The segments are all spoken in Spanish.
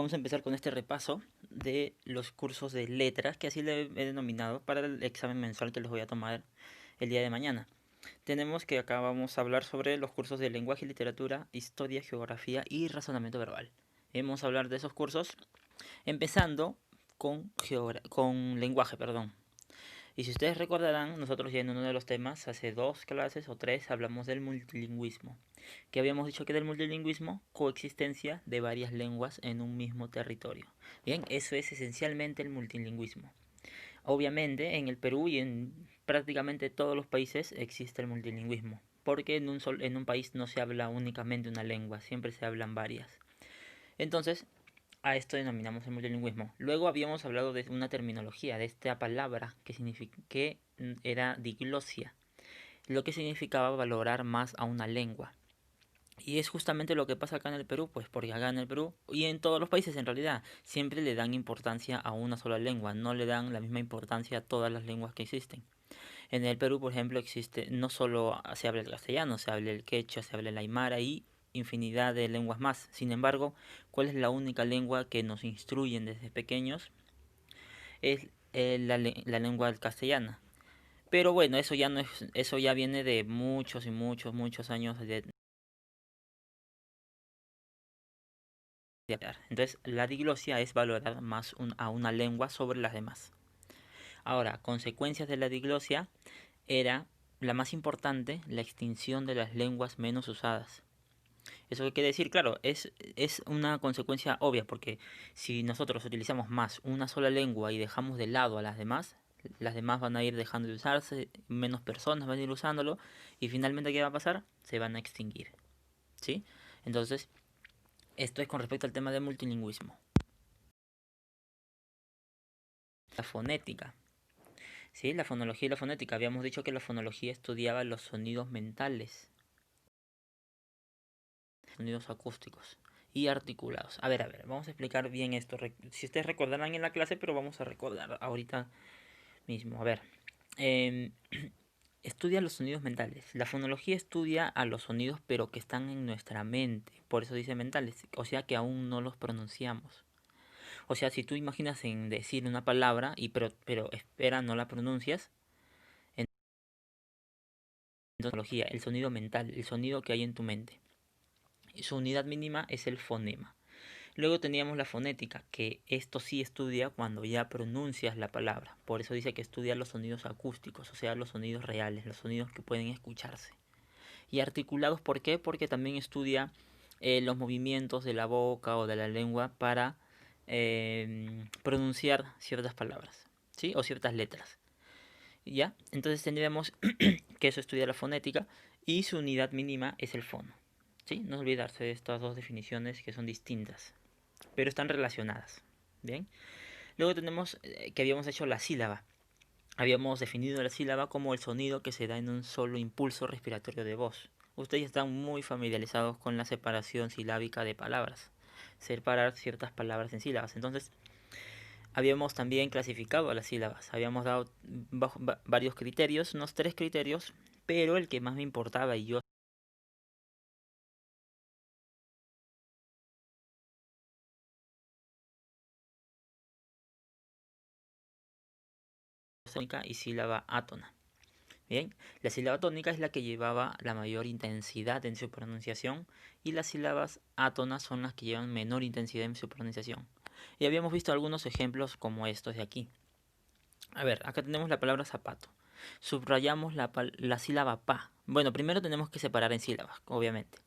vamos a empezar con este repaso de los cursos de letras, que así le he denominado, para el examen mensual que les voy a tomar el día de mañana. Tenemos que acá vamos a hablar sobre los cursos de lenguaje y literatura, historia, geografía y razonamiento verbal. Vamos a hablar de esos cursos empezando con lenguaje, perdón. Y si ustedes recordarán, nosotros ya en uno de los temas, hace 2 clases o 3, hablamos del multilingüismo. Que habíamos dicho que del multilingüismo, coexistencia de varias lenguas en un mismo territorio. Bien, eso es esencialmente el multilingüismo. Obviamente, en el Perú y en prácticamente todos los países existe el multilingüismo. Porque en un país no se habla únicamente una lengua, siempre se hablan varias. Entonces, a esto denominamos el multilingüismo. Luego habíamos hablado de una terminología, de esta palabra que era diglosia, lo que significaba valorar más a una lengua. Y es justamente lo que pasa acá en el Perú, pues porque acá en el Perú y en todos los países en realidad siempre le dan importancia a una sola lengua, no le dan la misma importancia a todas las lenguas que existen. En el Perú, por ejemplo, existe no solo se habla el castellano, se habla el quechua, se habla el aymara y infinidad de lenguas más. Sin embargo, ¿cuál es la única lengua que nos instruyen desde pequeños? Es la lengua castellana. Pero bueno, eso ya no es, eso ya viene de muchos y muchos años de hablar. Entonces, la diglosia es valorar más a una lengua sobre las demás. Ahora, consecuencias de la diglosia era la más importante, la extinción de las lenguas menos usadas. Eso quiere decir, claro, es una consecuencia obvia, porque si nosotros utilizamos más una sola lengua y dejamos de lado a las demás van a ir dejando de usarse, menos personas van a ir usándolo, y finalmente, ¿qué va a pasar? Se van a extinguir, ¿sí? Entonces, esto es con respecto al tema del multilingüismo. La fonética. Sí, la fonología y la fonética. Habíamos dicho que la fonología estudiaba los sonidos mentales, sonidos acústicos y articulados. A ver, vamos a explicar bien esto. Si ustedes recordarán en la clase, pero vamos a recordar ahorita mismo. A ver, eh, estudia los sonidos mentales. La fonología estudia a los sonidos, pero que están en nuestra mente. Por eso dice mentales, o sea que aún no los pronunciamos. O sea, si tú imaginas en decir una palabra pero espera, no la pronuncias, entonces el sonido mental, el sonido que hay en tu mente. Su unidad mínima es el fonema. Luego teníamos la fonética, que esto sí estudia cuando ya pronuncias la palabra. Por eso dice que estudia los sonidos acústicos, o sea, los sonidos reales, los sonidos que pueden escucharse. Y articulados, ¿por qué? Porque también estudia los movimientos de la boca o de la lengua para pronunciar ciertas palabras, ¿sí? O ciertas letras. ¿Ya? Entonces tendríamos que eso estudia la fonética y su unidad mínima es el fono. ¿Sí? No olvidarse de estas dos definiciones que son distintas, pero están relacionadas. ¿Bien? Luego tenemos que habíamos hecho la sílaba. Habíamos definido la sílaba como el sonido que se da en un solo impulso respiratorio de voz. Ustedes están muy familiarizados con la separación silábica de palabras. Separar ciertas palabras en sílabas. Entonces, habíamos también clasificado a las sílabas. Habíamos dado varios criterios, unos 3 criterios, pero el que más me importaba y yo tónica y sílaba átona. Bien, la sílaba tónica es la que llevaba la mayor intensidad en su pronunciación y las sílabas átonas son las que llevan menor intensidad en su pronunciación. Y habíamos visto algunos ejemplos como estos de aquí. A ver, acá tenemos la palabra zapato. Subrayamos la sílaba pa. Bueno, primero tenemos que separar en sílabas, obviamente.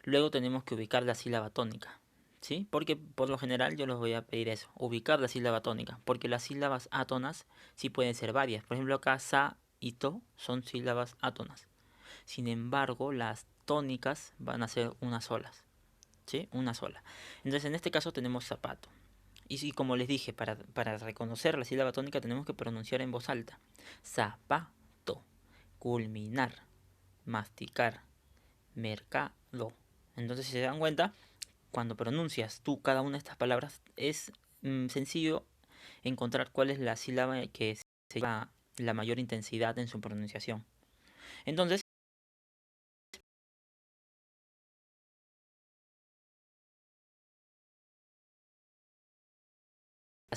Luego tenemos que ubicar la sílaba tónica. ¿Sí? Porque por lo general yo les voy a pedir eso, ubicar la sílaba tónica, porque las sílabas átonas sí pueden ser varias. Por ejemplo, acá sa y to son sílabas átonas. Sin embargo, las tónicas van a ser unas solas. ¿Sí? Una sola. Entonces, en este caso tenemos zapato. Y como les dije, para reconocer la sílaba tónica tenemos que pronunciar en voz alta. Zapato, culminar, masticar, mercado. Entonces, si se dan cuenta, cuando pronuncias tú cada una de estas palabras, es sencillo encontrar cuál es la sílaba que se lleva la mayor intensidad en su pronunciación. Entonces,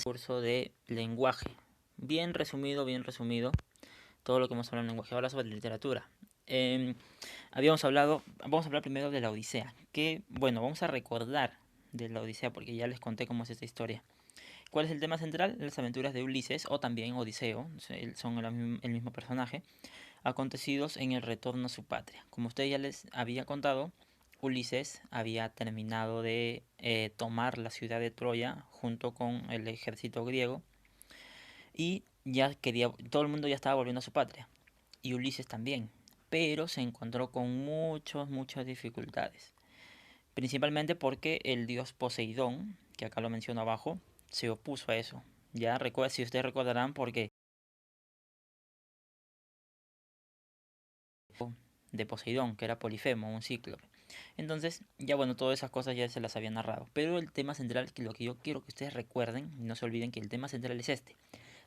curso de lenguaje. Bien resumido, todo lo que hemos hablado en lenguaje. Ahora sobre literatura. Vamos a hablar primero de la Odisea. Que, bueno, vamos a recordar de la Odisea porque ya les conté cómo es esta historia. ¿Cuál es el tema central? Las aventuras de Ulises o también Odiseo, son el mismo personaje, acontecidos en el retorno a su patria. Como usted ya les había contado, Ulises había terminado de tomar la ciudad de Troya junto con el ejército griego y ya quería, todo el mundo ya estaba volviendo a su patria y Ulises también, pero se encontró con muchas dificultades, principalmente porque el dios Poseidón, que acá lo menciono abajo, se opuso a eso. Ya recuerda, si ustedes recordarán, porque de Poseidón, que era Polifemo, un cíclope. Entonces, ya bueno, todas esas cosas ya se las había narrado. Pero el tema central, que lo que yo quiero que ustedes recuerden, y no se olviden que el tema central es este: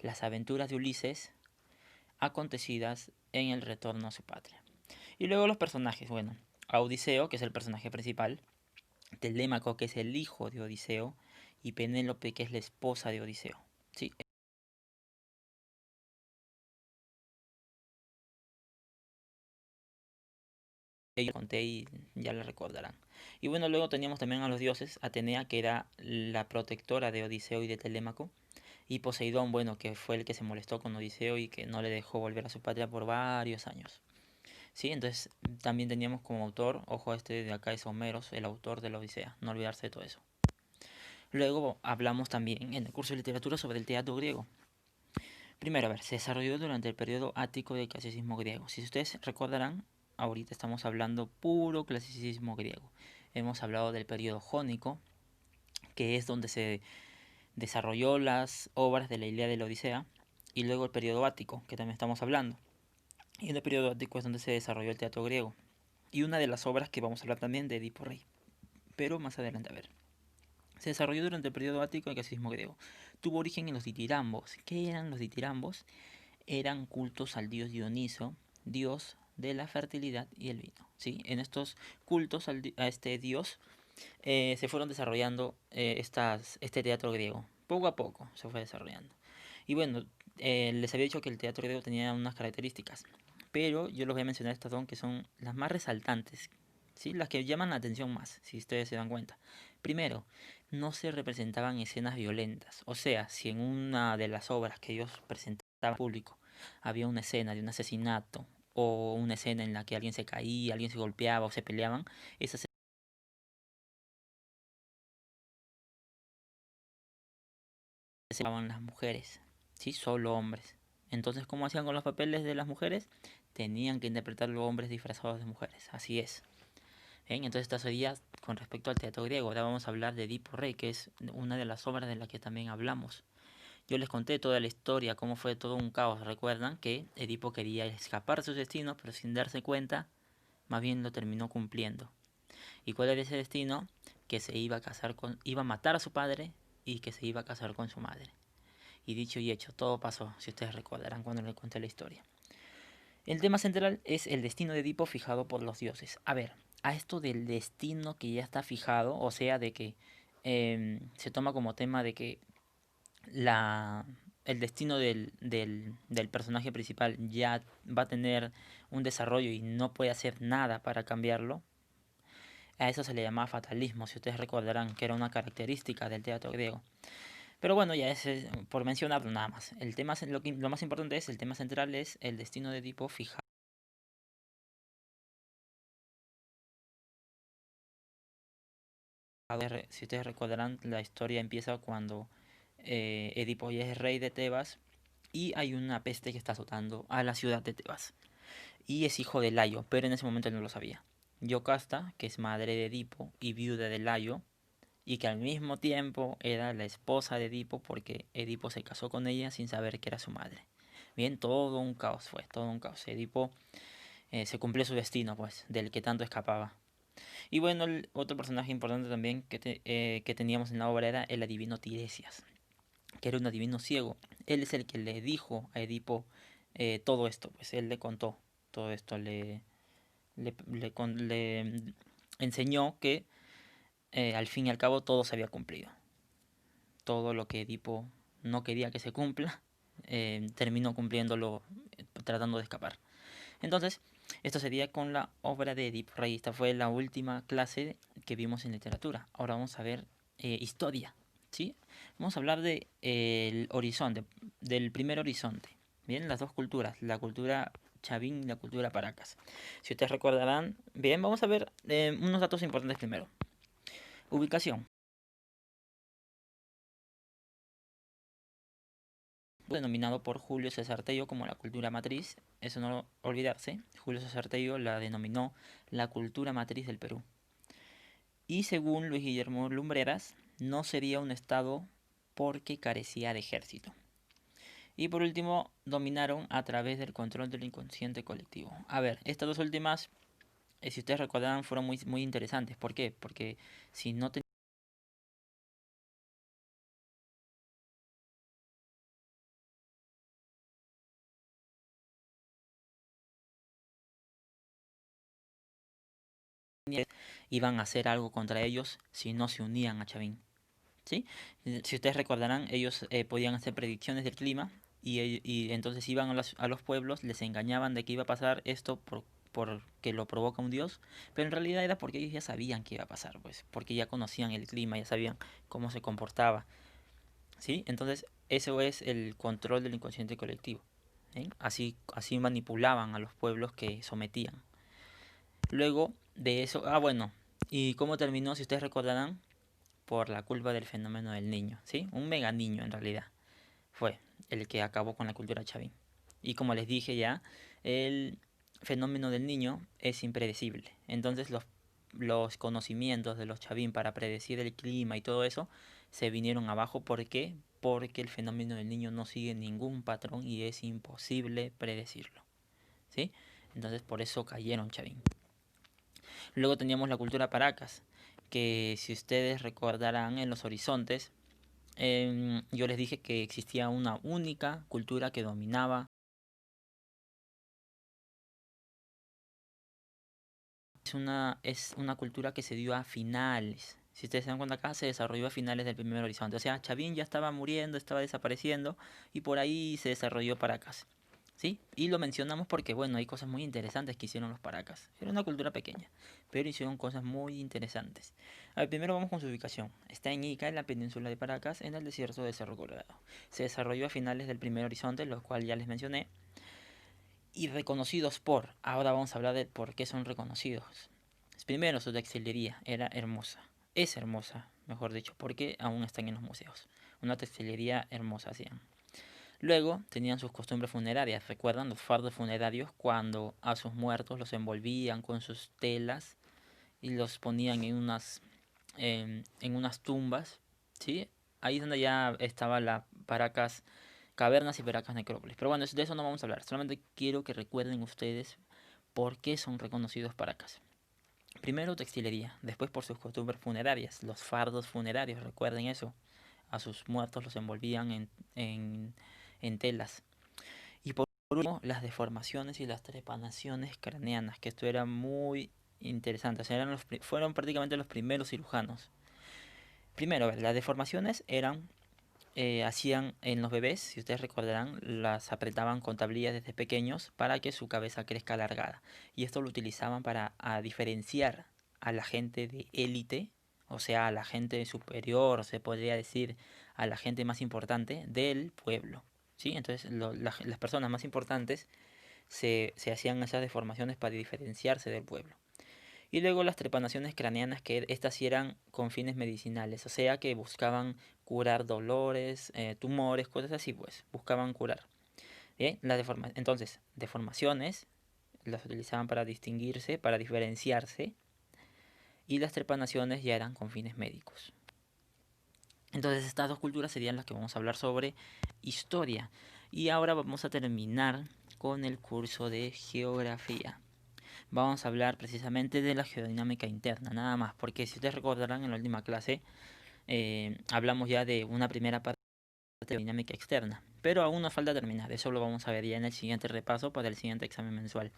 las aventuras de Ulises acontecidas en el retorno a su patria. Y luego los personajes, bueno, a Odiseo, que es el personaje principal, Telémaco, que es el hijo de Odiseo, y Penélope, que es la esposa de Odiseo. Sí, ellos conté y ya lo recordarán. Y bueno, luego teníamos también a los dioses, Atenea, que era la protectora de Odiseo y de Telémaco, y Poseidón, bueno, que fue el que se molestó con Odiseo y que no le dejó volver a su patria por varios años. Sí, entonces también teníamos como autor, ojo, este de acá es Homeros, el autor de la Odisea, no olvidarse de todo eso. Luego hablamos también en el curso de literatura sobre el teatro griego. Primero, a ver, se desarrolló durante el periodo ático del clasicismo griego. Si ustedes recordarán, ahorita estamos hablando puro clasicismo griego. Hemos hablado del periodo jónico, que es donde se desarrolló las obras de la Ilíada y la Odisea, y luego el periodo ático, que también estamos hablando. Y en el periodo ático es donde se desarrolló el teatro griego. Y una de las obras que vamos a hablar también de Edipo Rey. Pero más adelante, a ver. Se desarrolló durante el periodo ático del clasicismo griego. Tuvo origen en los ditirambos. ¿Qué eran los ditirambos? Eran cultos al dios Dioniso, dios de la fertilidad y el vino. ¿Sí? En estos cultos a este dios se fueron desarrollando este teatro griego. Poco a poco se fue desarrollando. Y bueno, les había dicho que el teatro griego tenía unas características, pero yo les voy a mencionar estas dos que son las más resaltantes, ¿sí? Las que llaman la atención más, si ustedes se dan cuenta. Primero, no se representaban escenas violentas. O sea, si en una de las obras que ellos presentaban al público había una escena de un asesinato o una escena en la que alguien se caía, alguien se golpeaba o se peleaban, esas se llamaban las mujeres, ¿sí? Solo hombres. Entonces, ¿cómo hacían con los papeles de las mujeres? Tenían que interpretarlo hombres disfrazados de mujeres, así es. Bien, entonces esta sería con respecto al teatro griego. Ahora vamos a hablar de Edipo Rey, que es una de las obras de las que también hablamos. Yo les conté toda la historia, cómo fue todo un caos. Recuerdan que Edipo quería escapar de sus destinos, pero sin darse cuenta, más bien lo terminó cumpliendo. ¿Y cuál era ese destino? Que se iba a casar iba a matar a su padre y que se iba a casar con su madre. Y dicho y hecho, todo pasó, si ustedes recordarán cuando les conté la historia. El tema central es el destino de Edipo fijado por los dioses. A ver, a esto del destino que ya está fijado, o sea, de que se toma como tema de que la, el destino del personaje principal ya va a tener un desarrollo y no puede hacer nada para cambiarlo. A eso se le llamaba fatalismo, si ustedes recordarán que era una característica del teatro griego. Pero bueno, ya es por mencionarlo nada más. El tema, lo más importante es, el tema central es el destino de Edipo fijado. Si ustedes recordarán, la historia empieza cuando Edipo ya es rey de Tebas y hay una peste que está azotando a la ciudad de Tebas. Y es hijo de Layo, pero en ese momento él no lo sabía. Yocasta, que es madre de Edipo y viuda de Layo, y que al mismo tiempo era la esposa de Edipo porque Edipo se casó con ella sin saber que era su madre. Bien, todo un caos fue, todo un caos. Edipo se cumplió su destino, pues, del que tanto escapaba. Y bueno, el otro personaje importante también que teníamos en la obra era el adivino Tiresias, que era un adivino ciego. Él es el que le dijo a Edipo todo esto, pues él le contó todo esto, le enseñó que al fin y al cabo todo se había cumplido. Todo lo que Edipo no quería que se cumpla, terminó cumpliéndolo, tratando de escapar. Entonces, esto sería con la obra de Edipo Rey. Esta fue la última clase que vimos en literatura. Ahora vamos a ver historia, ¿sí? Vamos a hablar de el horizonte, del primer horizonte. Bien, las dos culturas, la cultura Chavín y la cultura Paracas. Si ustedes recordarán, bien, vamos a ver unos datos importantes primero. Ubicación. Denominado por Julio César Tello como la cultura matriz, eso no olvidarse, Julio César Tello la denominó la cultura matriz del Perú. Y según Luis Guillermo Lumbreras, no sería un estado porque carecía de ejército. Y por último, dominaron a través del control del inconsciente colectivo. A ver, estas dos últimas, si ustedes recordarán, fueron muy interesantes. ¿Por qué? Porque si no tenían, iban a hacer algo contra ellos si no se unían a Chavín. ¿Sí? Si ustedes recordarán, ellos podían hacer predicciones del clima y entonces iban a los pueblos, les engañaban de que iba a pasar esto porque lo provoca un dios, pero en realidad era porque ellos ya sabían que iba a pasar, pues, porque ya conocían el clima, ya sabían cómo se comportaba, ¿sí? Entonces, eso es el control del inconsciente colectivo, ¿eh? Así manipulaban a los pueblos que sometían. Luego de eso, bueno, ¿y cómo terminó? Si ustedes recordarán, por la culpa del fenómeno del niño, ¿sí? Un mega niño en realidad fue el que acabó con la cultura chavín. Y como les dije ya, el fenómeno del niño es impredecible. Entonces los conocimientos de los chavín para predecir el clima y todo eso se vinieron abajo. ¿Por qué? Porque el fenómeno del niño no sigue ningún patrón y es imposible predecirlo, ¿sí? Entonces por eso cayeron chavín. Luego teníamos la cultura Paracas, que si ustedes recordarán en los horizontes, yo les dije que existía una única cultura que dominaba. Es una cultura que se dio a finales. Si ustedes se dan cuenta acá, se desarrolló a finales del primer horizonte. O sea, Chavín ya estaba muriendo, estaba desapareciendo y por ahí se desarrolló Paracas. ¿Sí? Y lo mencionamos porque, bueno, hay cosas muy interesantes que hicieron los Paracas. Era una cultura pequeña, pero hicieron cosas muy interesantes. A ver, primero vamos con su ubicación. Está en Ica, en la península de Paracas, en el desierto de Cerro Colorado. Se desarrolló a finales del primer horizonte, lo cual ya les mencioné. Y reconocidos por, ahora vamos a hablar de por qué son reconocidos. Primero, su textilería era hermosa. Es hermosa, mejor dicho, porque aún están en los museos. Una textilería hermosa hacían. Luego tenían sus costumbres funerarias. ¿Recuerdan los fardos funerarios cuando a sus muertos los envolvían con sus telas y los ponían en unas tumbas? ¿Sí? Ahí es donde ya estaba la Paracas Cavernas y Paracas Necrópolis. Pero bueno, de eso no vamos a hablar. Solamente quiero que recuerden ustedes por qué son reconocidos Paracas. Primero textilería, después por sus costumbres funerarias, los fardos funerarios, recuerden eso. A sus muertos los envolvían en telas. Y por último, las deformaciones y las trepanaciones craneanas, que esto era muy interesante. O sea, fueron prácticamente los primeros cirujanos. Primero, a ver, las deformaciones hacían en los bebés, si ustedes recordarán, las apretaban con tablillas desde pequeños para que su cabeza crezca alargada. Y esto lo utilizaban para diferenciar a la gente de élite, o sea, a la gente superior, se podría decir, a la gente más importante del pueblo. ¿Sí? Entonces las personas más importantes se hacían esas deformaciones para diferenciarse del pueblo. Y luego las trepanaciones craneanas, que estas sí eran con fines medicinales, o sea que buscaban curar dolores, tumores, cosas así, pues, buscaban curar. Bien, entonces, deformaciones las utilizaban para distinguirse, para diferenciarse, y las trepanaciones ya eran con fines médicos. Entonces, estas dos culturas serían las que vamos a hablar sobre historia. Y ahora vamos a terminar con el curso de geografía. Vamos a hablar precisamente de la geodinámica interna, nada más, porque si ustedes recordarán en la última clase, hablamos ya de una primera parte de dinámica externa, pero aún nos falta terminar, eso lo vamos a ver ya en el siguiente repaso para el siguiente examen mensual.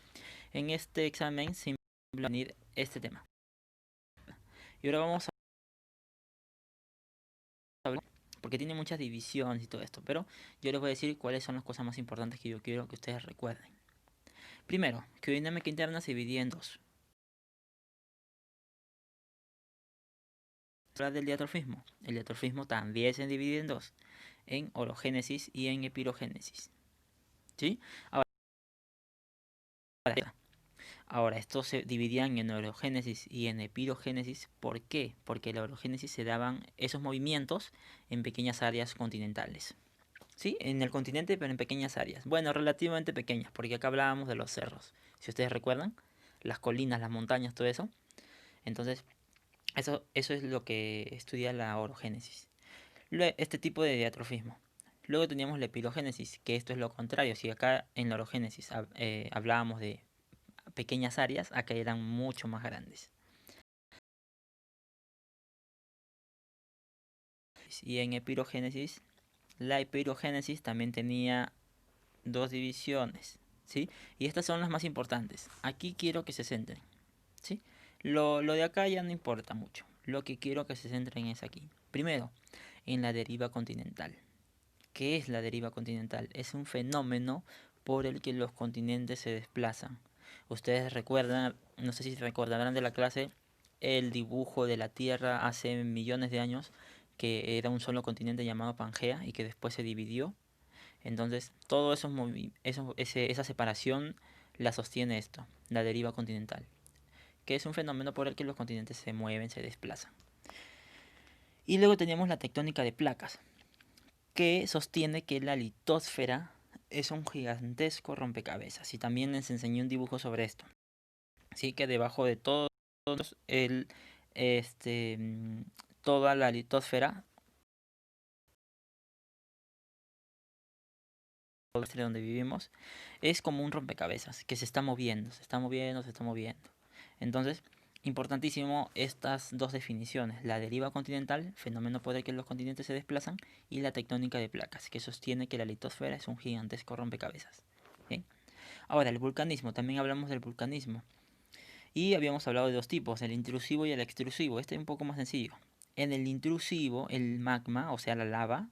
En este examen se va a venir este tema. Y ahora vamos a hablar porque tiene muchas divisiones y todo esto, pero yo les voy a decir cuáles son las cosas más importantes que yo quiero que ustedes recuerden. Primero, que una dinámica interna se dividía en dos. Hablar del diatrofismo. El diatrofismo también se divide en dos, en orogénesis y en epirogénesis. ¿Sí? Ahora, estos se dividían en orogénesis y en epirogénesis. ¿Por qué? Porque en la orogénesis se daban esos movimientos en pequeñas áreas continentales. ¿Sí? En el continente, pero en pequeñas áreas. Bueno, relativamente pequeñas, porque acá hablábamos de los cerros. Si ustedes recuerdan, las colinas, las montañas, todo eso. Entonces, eso es lo que estudia la orogénesis. Este tipo de diatrofismo. Luego teníamos la epirogénesis, que esto es lo contrario. Si acá en la orogénesis hablábamos de pequeñas áreas, acá eran mucho más grandes. Y en epirogénesis, la epirogénesis también tenía dos divisiones, ¿sí? Y estas son las más importantes. Aquí quiero que se centren, ¿sí? Lo de acá ya no importa mucho. Lo que quiero que se centren es aquí. Primero, en la deriva continental. ¿Qué es la deriva continental? Es un fenómeno por el que los continentes se desplazan. Ustedes recuerdan, no sé si se recordarán de la clase, el dibujo de la Tierra hace millones de años, que era un solo continente llamado Pangea y que después se dividió. Entonces, todo esa separación la sostiene esto, la deriva continental, que es un fenómeno por el que los continentes se mueven, se desplazan. Y luego tenemos la tectónica de placas, que sostiene que la litosfera es un gigantesco rompecabezas. Y también les enseñé un dibujo sobre esto. Así que debajo de todo el, este, toda la litosfera, donde vivimos, es como un rompecabezas que se está moviendo, se está moviendo, se está moviendo. Entonces, importantísimo estas dos definiciones: la deriva continental, fenómeno por el que los continentes se desplazan, y la tectónica de placas, que sostiene que la litosfera es un gigantesco rompecabezas. ¿Sí? Ahora, el vulcanismo, también hablamos del vulcanismo. Y habíamos hablado de dos tipos, el intrusivo y el extrusivo. Este es un poco más sencillo. En el intrusivo, el magma, o sea, la lava,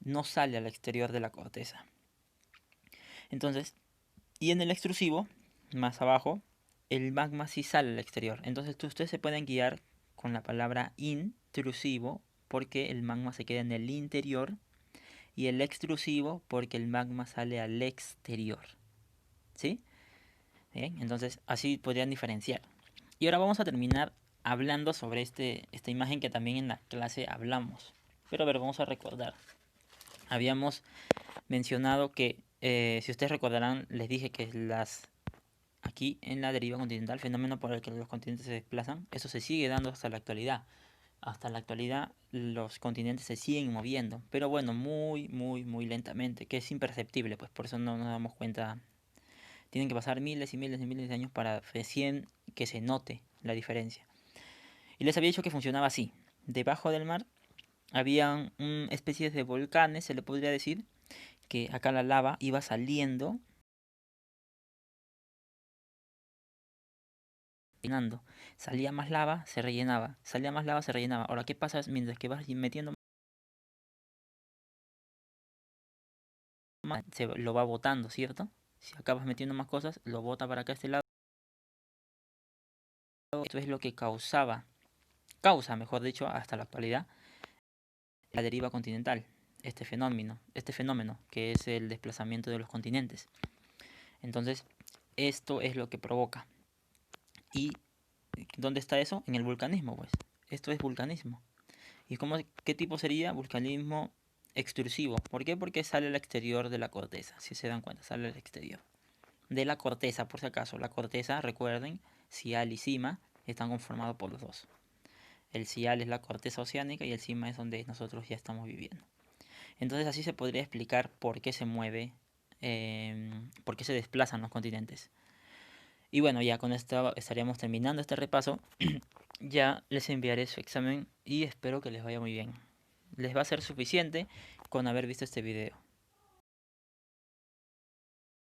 no sale al exterior de la corteza. Entonces, y en el extrusivo, más abajo, el magma sí sale al exterior. Entonces, ustedes se pueden guiar con la palabra intrusivo porque el magma se queda en el interior, y el extrusivo porque el magma sale al exterior. ¿Sí? Bien, entonces así podrían diferenciar. Y ahora vamos a terminar hablando sobre esta imagen que también en la clase hablamos. Pero a ver, vamos a recordar. Habíamos mencionado que, si ustedes recordarán, les dije que aquí en la deriva continental, fenómeno por el que los continentes se desplazan, eso se sigue dando hasta la actualidad. Hasta la actualidad los continentes se siguen moviendo, pero bueno, muy, muy, muy lentamente, que es imperceptible, pues por eso no nos damos cuenta. Tienen que pasar miles y miles y miles de años para recién que se note la diferencia. Y les había dicho que funcionaba así. Debajo del mar había especies de volcanes, se le podría decir, que acá la lava iba saliendo, llenando. Salía más lava, se rellenaba. Salía más lava, se rellenaba. Ahora, ¿qué pasa mientras que vas metiendo más? Se lo va botando, ¿cierto? Si acabas metiendo más cosas, lo bota para acá a este lado. Esto es lo que causa, mejor dicho, hasta la actualidad, la deriva continental, este fenómeno que es el desplazamiento de los continentes. Entonces, esto es lo que provoca. ¿Y dónde está eso? En el vulcanismo, pues. Esto es vulcanismo. ¿Y qué tipo sería? Vulcanismo extrusivo. ¿Por qué? Porque sale al exterior de la corteza, si se dan cuenta, sale al exterior. De la corteza, por si acaso. La corteza, recuerden, cial y cima, están conformados por los dos. El cial es la corteza oceánica y el cima es donde nosotros ya estamos viviendo. Entonces así se podría explicar por qué se mueve, por qué se desplazan los continentes. Y bueno, ya con esto estaríamos terminando este repaso. Ya les enviaré su examen y espero que les vaya muy bien. Les va a ser suficiente con haber visto este video.